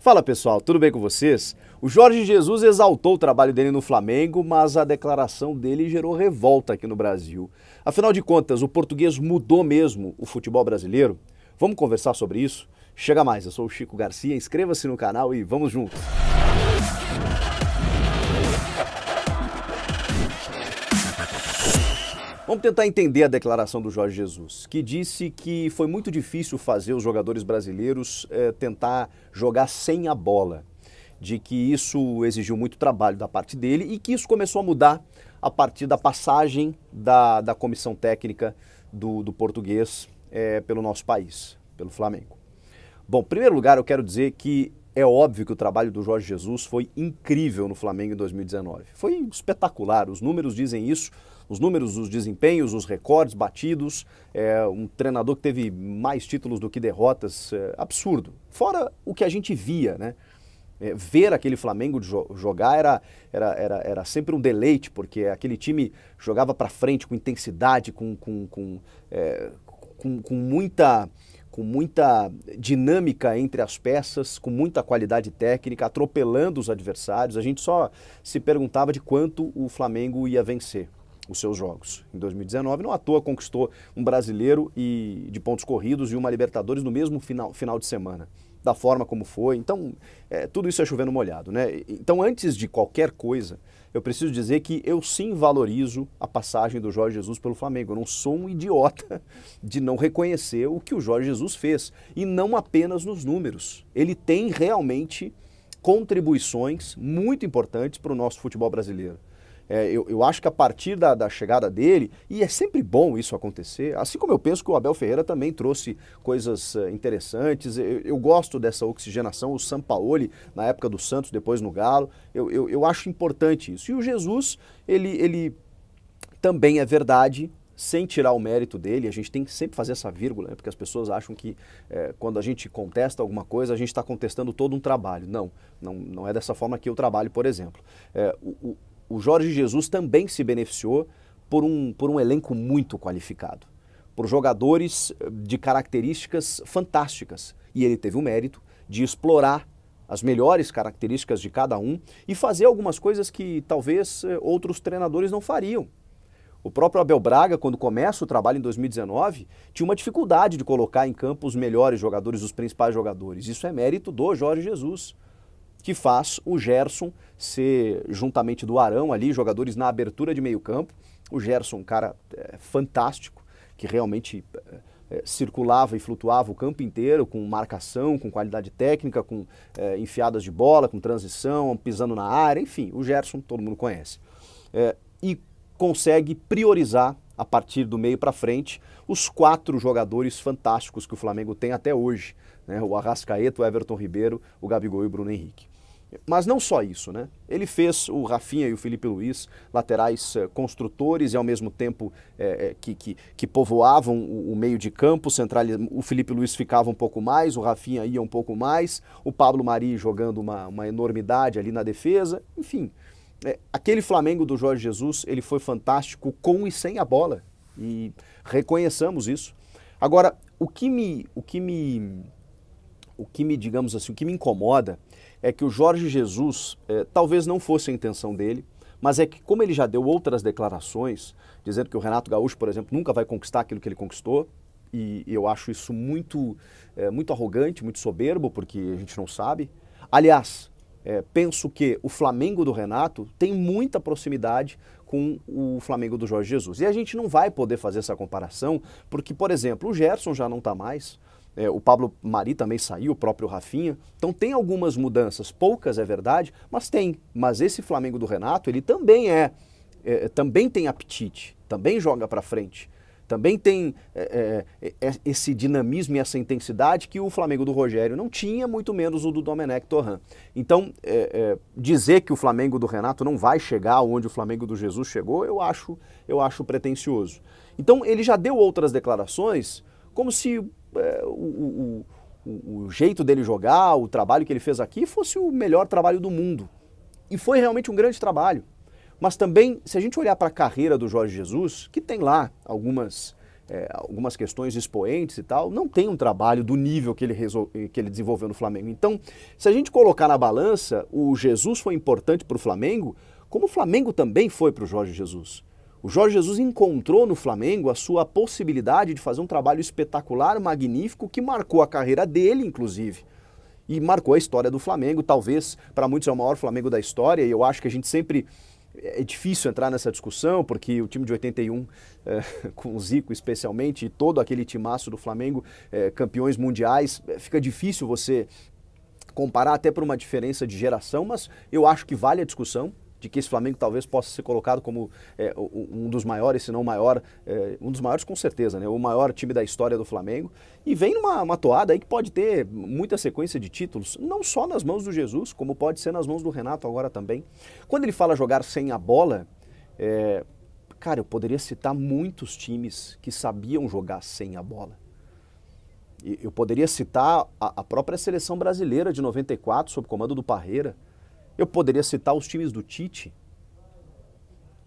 Fala pessoal, tudo bem com vocês? O Jorge Jesus exaltou o trabalho dele no Flamengo, mas a declaração dele gerou revolta aqui no Brasil. Afinal de contas, o português mudou mesmo o futebol brasileiro? Vamos conversar sobre isso? Chega mais, eu sou o Chico Garcia, inscreva-se no canal e vamos juntos! Vamos tentar entender a declaração do Jorge Jesus, que disse que foi muito difícil fazer os jogadores brasileiros tentar jogar sem a bola, de que isso exigiu muito trabalho da parte dele e que isso começou a mudar a partir da passagem da comissão técnica do português pelo nosso país, pelo Flamengo. Bom, em primeiro lugar eu quero dizer que é óbvio que o trabalho do Jorge Jesus foi incrível no Flamengo em 2019. Foi espetacular, os números dizem isso, os números, os desempenhos, os recordes batidos, um treinador que teve mais títulos do que derrotas, absurdo. Fora o que a gente via, né? Ver aquele Flamengo jogar era sempre um deleite, porque aquele time jogava para frente com intensidade, com muita dinâmica entre as peças, com muita qualidade técnica, atropelando os adversários. A gente só se perguntava de quanto o Flamengo ia vencer os seus jogos. Em 2019, não à toa conquistou um brasileiro de pontos corridos e uma Libertadores no mesmo final de semana, da forma como foi. Então, tudo isso é chovendo molhado, né? Então, antes de qualquer coisa, eu preciso dizer que eu sim valorizo a passagem do Jorge Jesus pelo Flamengo. Eu não sou um idiota de não reconhecer o que o Jorge Jesus fez, e não apenas nos números. Ele tem realmente contribuições muito importantes para o nosso futebol brasileiro. Eu acho que a partir da chegada dele, e é sempre bom isso acontecer, assim como eu penso que o Abel Ferreira também trouxe coisas interessantes, eu gosto dessa oxigenação, o Sampaoli na época do Santos, depois no Galo, eu acho importante isso. E o Jesus, ele também é verdade, sem tirar o mérito dele, a gente tem que sempre fazer essa vírgula, né, porque as pessoas acham que quando a gente contesta alguma coisa, a gente está contestando todo um trabalho. Não é dessa forma que eu trabalho, por exemplo. O Jorge Jesus também se beneficiou por um elenco muito qualificado, por jogadores de características fantásticas. E ele teve o mérito de explorar as melhores características de cada um e fazer algumas coisas que talvez outros treinadores não fariam. O próprio Abel Braga, quando começa o trabalho em 2019, tinha uma dificuldade de colocar em campo os melhores jogadores, os principais jogadores. Isso é mérito do Jorge Jesus, que faz o Gerson ser, juntamente do Arão ali, jogadores na abertura de meio campo. O Gerson, um cara fantástico, que realmente circulava e flutuava o campo inteiro, com marcação, com qualidade técnica, com enfiadas de bola, com transição, pisando na área, enfim, o Gerson todo mundo conhece. E consegue priorizar, a partir do meio para frente, os 4 jogadores fantásticos que o Flamengo tem até hoje, né? O Arrascaeta, o Everton Ribeiro, o Gabigol e o Bruno Henrique. Mas não só isso, né? Ele fez o Rafinha e o Felipe Luiz, laterais construtores e ao mesmo tempo que povoavam o meio de campo, o Felipe Luiz ficava um pouco mais, o Rafinha ia um pouco mais, o Pablo Mari jogando uma enormidade ali na defesa, enfim. Aquele Flamengo do Jorge Jesus, ele foi fantástico com e sem a bola, e reconheçamos isso. Agora, o que me digamos assim, o que me incomoda é que o Jorge Jesus, talvez não fosse a intenção dele, mas é que como ele já deu outras declarações, dizendo que o Renato Gaúcho, por exemplo, nunca vai conquistar aquilo que ele conquistou, e eu acho isso muito arrogante, muito soberbo, porque a gente não sabe. Aliás, penso que o Flamengo do Renato tem muita proximidade com o Flamengo do Jorge Jesus. E a gente não vai poder fazer essa comparação, porque, por exemplo, o Gerson já não está mais, o Pablo Mari também saiu, o próprio Rafinha. Então tem algumas mudanças, poucas é verdade, mas tem. Mas esse Flamengo do Renato, ele também também tem apetite, também joga para frente. Também tem esse dinamismo e essa intensidade que o Flamengo do Rogério não tinha, muito menos o do Domenech Torrent. Então, dizer que o Flamengo do Renato não vai chegar onde o Flamengo do Jesus chegou, eu acho pretensioso. Então, ele já deu outras declarações, como se o jeito dele jogar, o trabalho que ele fez aqui, fosse o melhor trabalho do mundo. E foi realmente um grande trabalho. Mas também, se a gente olhar para a carreira do Jorge Jesus, que tem lá algumas algumas questões expoentes e tal, não tem um trabalho do nível que ele desenvolveu no Flamengo. Então, se a gente colocar na balança, o Jesus foi importante para o Flamengo, como o Flamengo também foi para o Jorge Jesus. O Jorge Jesus encontrou no Flamengo a sua possibilidade de fazer um trabalho espetacular, magnífico, que marcou a carreira dele, inclusive. E marcou a história do Flamengo, talvez para muitos é o maior Flamengo da história, e eu acho que a gente sempre... É difícil entrar nessa discussão, porque o time de 81, com o Zico especialmente, e todo aquele timaço do Flamengo, campeões mundiais, fica difícil você comparar até por uma diferença de geração, mas eu acho que vale a discussão de que esse Flamengo talvez possa ser colocado como um dos maiores, se não o maior, um dos maiores com certeza, né? O maior time da história do Flamengo. E vem numa toada aí que pode ter muita sequência de títulos, não só nas mãos do Jesus, como pode ser nas mãos do Renato agora também. Quando ele fala jogar sem a bola, cara, eu poderia citar muitos times que sabiam jogar sem a bola. Eu poderia citar a própria seleção brasileira de 94, sob comando do Parreira. Eu poderia citar os times do Tite.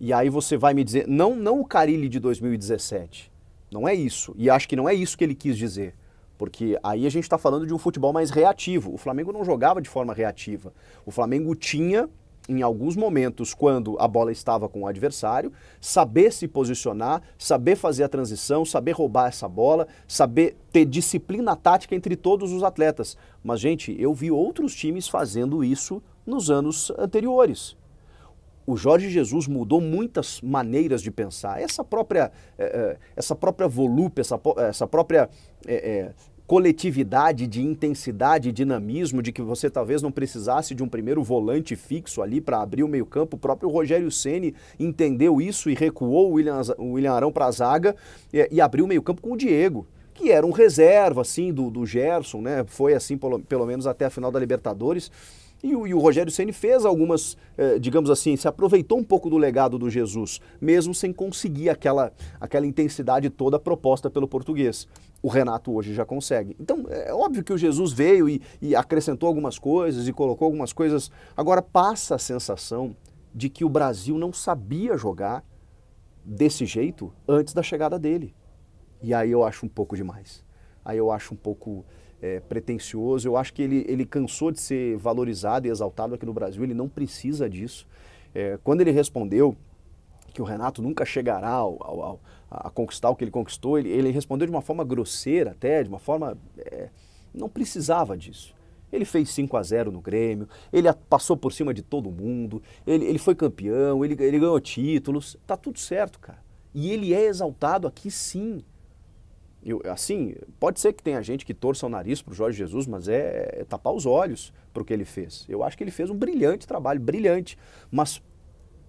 E aí você vai me dizer, não o Carille de 2017, não é isso. E acho que não é isso que ele quis dizer. Porque aí a gente está falando de um futebol mais reativo. O Flamengo não jogava de forma reativa. O Flamengo tinha, em alguns momentos, quando a bola estava com o adversário, saber se posicionar, saber fazer a transição, saber roubar essa bola, saber ter disciplina tática entre todos os atletas. Mas, gente, eu vi outros times fazendo isso nos anos anteriores. O Jorge Jesus mudou muitas maneiras de pensar. Essa própria volúpia, essa própria coletividade de intensidade e dinamismo, de que você talvez não precisasse de um primeiro volante fixo ali para abrir o meio-campo. O próprio Rogério Ceni entendeu isso e recuou o William Arão para a zaga e abriu o meio-campo com o Diego, que era um reserva assim, do Gerson, né? Foi assim pelo menos até a final da Libertadores. E o Rogério Ceni fez algumas, digamos assim, se aproveitou um pouco do legado do Jesus, mesmo sem conseguir aquela intensidade toda proposta pelo português. O Renato hoje já consegue. Então, é óbvio que o Jesus veio e acrescentou algumas coisas e colocou algumas coisas. Agora, passa a sensação de que o Brasil não sabia jogar desse jeito antes da chegada dele. E aí eu acho um pouco demais. Aí eu acho um pouco... pretencioso, eu acho que ele cansou de ser valorizado e exaltado aqui no Brasil, ele não precisa disso. Quando ele respondeu que o Renato nunca chegará a conquistar o que ele conquistou, ele respondeu de uma forma grosseira até, de uma forma... não precisava disso. Ele fez 5-0 no Grêmio, ele passou por cima de todo mundo, ele foi campeão, ele ganhou títulos, tá tudo certo, cara. E ele é exaltado aqui sim. Assim, pode ser que tenha gente que torça o nariz para o Jorge Jesus, mas é tapar os olhos para o que ele fez. Eu acho que ele fez um brilhante trabalho, brilhante, mas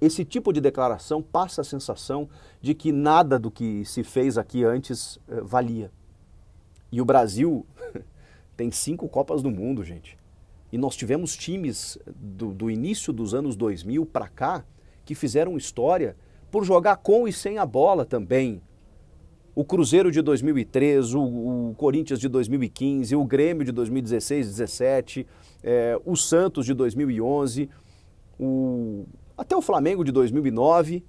esse tipo de declaração passa a sensação de que nada do que se fez aqui antes valia. E o Brasil tem 5 Copas do Mundo, gente. E nós tivemos times do início dos anos 2000 para cá que fizeram história por jogar com e sem a bola também. O Cruzeiro de 2003, o Corinthians de 2015, o Grêmio de 2016, 2017, o Santos de 2011, até o Flamengo de 2009,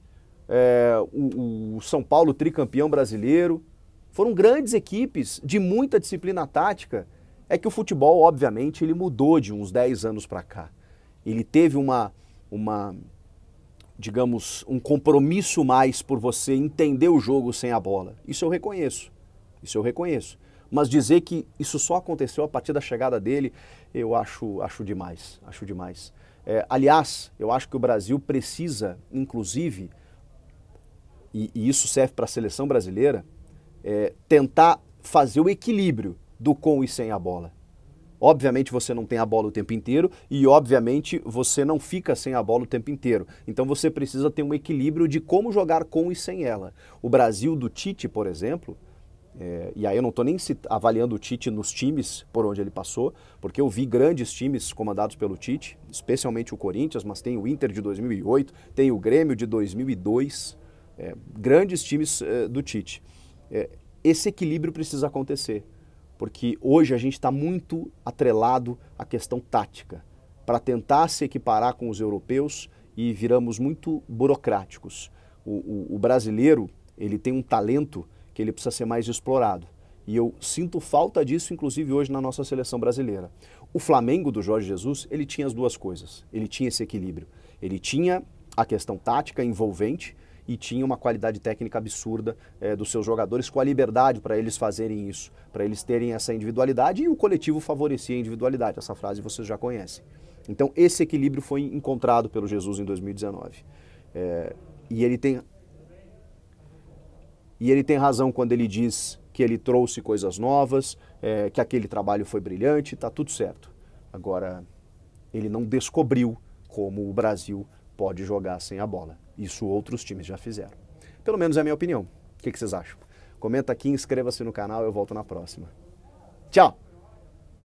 o São Paulo tricampeão brasileiro. Foram grandes equipes de muita disciplina tática. É que o futebol, obviamente, ele mudou de uns 10 anos para cá. Ele teve digamos, um compromisso mais por você entender o jogo sem a bola. Isso eu reconheço. Mas dizer que isso só aconteceu a partir da chegada dele, eu acho demais. Aliás, eu acho que o Brasil precisa, inclusive, e isso serve para a seleção brasileira, tentar fazer o equilíbrio do com e sem a bola. Obviamente você não tem a bola o tempo inteiro e obviamente você não fica sem a bola o tempo inteiro. Então você precisa ter um equilíbrio de como jogar com e sem ela. O Brasil do Tite, por exemplo, e aí eu não estou nem avaliando o Tite nos times por onde ele passou, porque eu vi grandes times comandados pelo Tite, especialmente o Corinthians, mas tem o Inter de 2008, tem o Grêmio de 2002, grandes times do Tite. Esse equilíbrio precisa acontecer. Porque hoje a gente está muito atrelado à questão tática, para tentar se equiparar com os europeus e viramos muito burocráticos. O brasileiro, ele tem um talento que ele precisa ser mais explorado. E eu sinto falta disso, inclusive hoje na nossa seleção brasileira. O Flamengo do Jorge Jesus, ele tinha as duas coisas. Ele tinha esse equilíbrio. Ele tinha a questão tática envolvente e tinha uma qualidade técnica absurda dos seus jogadores, com a liberdade para eles fazerem isso, para eles terem essa individualidade, e o coletivo favorecia a individualidade. Essa frase vocês já conhecem. Então esse equilíbrio foi encontrado pelo Jesus em 2019. E ele tem razão quando ele diz que ele trouxe coisas novas, que aquele trabalho foi brilhante, tá tudo certo. Agora, ele não descobriu como o Brasil pode jogar sem a bola. Isso outros times já fizeram. Pelo menos é a minha opinião. O que vocês acham? Comenta aqui, inscreva-se no canal, eu volto na próxima. Tchau!